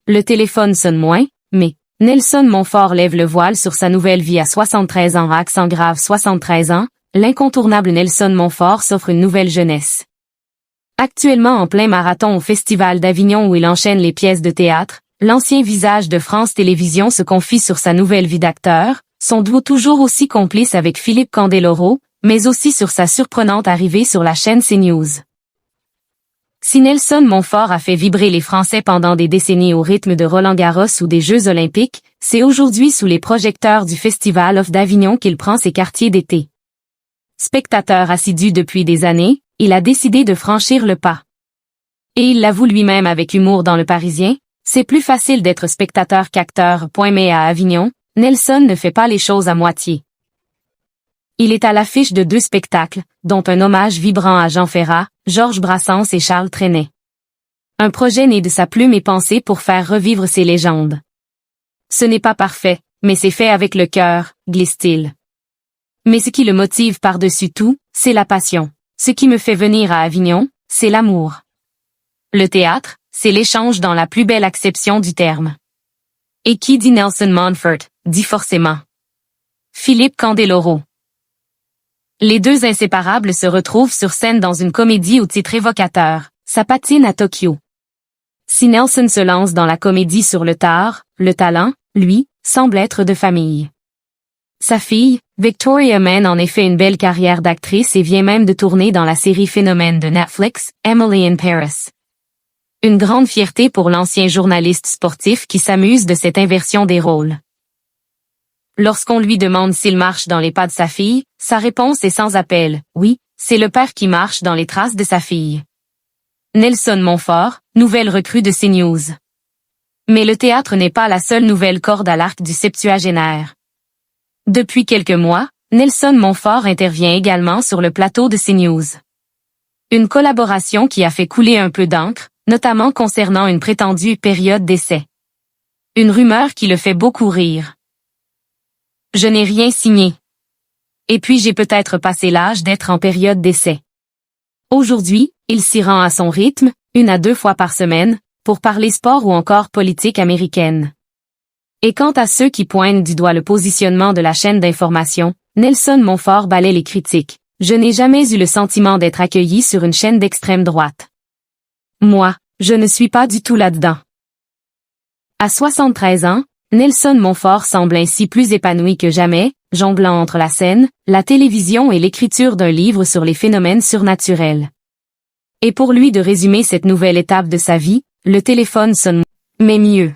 le téléphone sonne moins, mais Nelson Montfort lève le voile sur sa nouvelle vie à 73 ans. Accent grave 73 ans, l'incontournable Nelson Montfort s'offre une nouvelle jeunesse. Actuellement en plein marathon au Festival d'Avignon où il enchaîne les pièces de théâtre, l'ancien visage de France Télévisions se confie sur sa nouvelle vie d'acteur, son duo toujours aussi complice avec Philippe Candeloro, mais aussi sur sa surprenante arrivée sur la chaîne CNews. Si Nelson Montfort a fait vibrer les Français pendant des décennies au rythme de Roland-Garros ou des Jeux Olympiques, c'est aujourd'hui sous les projecteurs du Festival d'Avignon qu'il prend ses quartiers d'été. Spectateur assidu depuis des années, il a décidé de franchir le pas. Et il l'avoue lui-même avec humour dans Le Parisien, c'est plus facile d'être spectateur qu'acteur. Mais à Avignon, Nelson ne fait pas les choses à moitié. Il est à l'affiche de 2 spectacles, dont un hommage vibrant à Jean Ferrat, Georges Brassens et Charles Trenet. Un projet né de sa plume et pensé pour faire revivre ces légendes. Ce n'est pas parfait, mais c'est fait avec le cœur, glisse-t-il. Mais ce qui le motive par-dessus tout, c'est la passion. Ce qui me fait venir à Avignon, c'est l'amour. Le théâtre, c'est l'échange dans la plus belle acception du terme. Et qui dit Nelson Montfort, dit forcément Philippe Candeloro. Les 2 inséparables se retrouvent sur scène dans une comédie au titre évocateur, Ça patine à Tokyo. Si Nelson se lance dans la comédie sur le tard, le talent, lui, semble être de famille. Sa fille, Victoria mène en effet une belle carrière d'actrice et vient même de tourner dans la série phénomène de Netflix, Emily in Paris. Une grande fierté pour l'ancien journaliste sportif qui s'amuse de cette inversion des rôles. Lorsqu'on lui demande s'il marche dans les pas de sa fille, sa réponse est sans appel, oui, c'est le père qui marche dans les traces de sa fille. Nelson Montfort, nouvelle recrue de CNews. Mais le théâtre n'est pas la seule nouvelle corde à l'arc du septuagénaire. Depuis quelques mois, Nelson Montfort intervient également sur le plateau de CNews. Une collaboration qui a fait couler un peu d'encre, notamment concernant une prétendue période d'essai. Une rumeur qui le fait beaucoup rire. Je n'ai rien signé. Et puis j'ai peut-être passé l'âge d'être en période d'essai. Aujourd'hui, il s'y rend à son rythme, 1 à 2 fois par semaine, pour parler sport ou encore politique américaine. Et quant à ceux qui pointent du doigt le positionnement de la chaîne d'information, Nelson Montfort balaie les critiques. Je n'ai jamais eu le sentiment d'être accueilli sur une chaîne d'extrême droite. Moi, je ne suis pas du tout là-dedans. À 73 ans, Nelson Montfort semble ainsi plus épanoui que jamais, jonglant entre la scène, la télévision et l'écriture d'un livre sur les phénomènes surnaturels. Et pour lui de résumer cette nouvelle étape de sa vie, le téléphone sonne, mais mieux.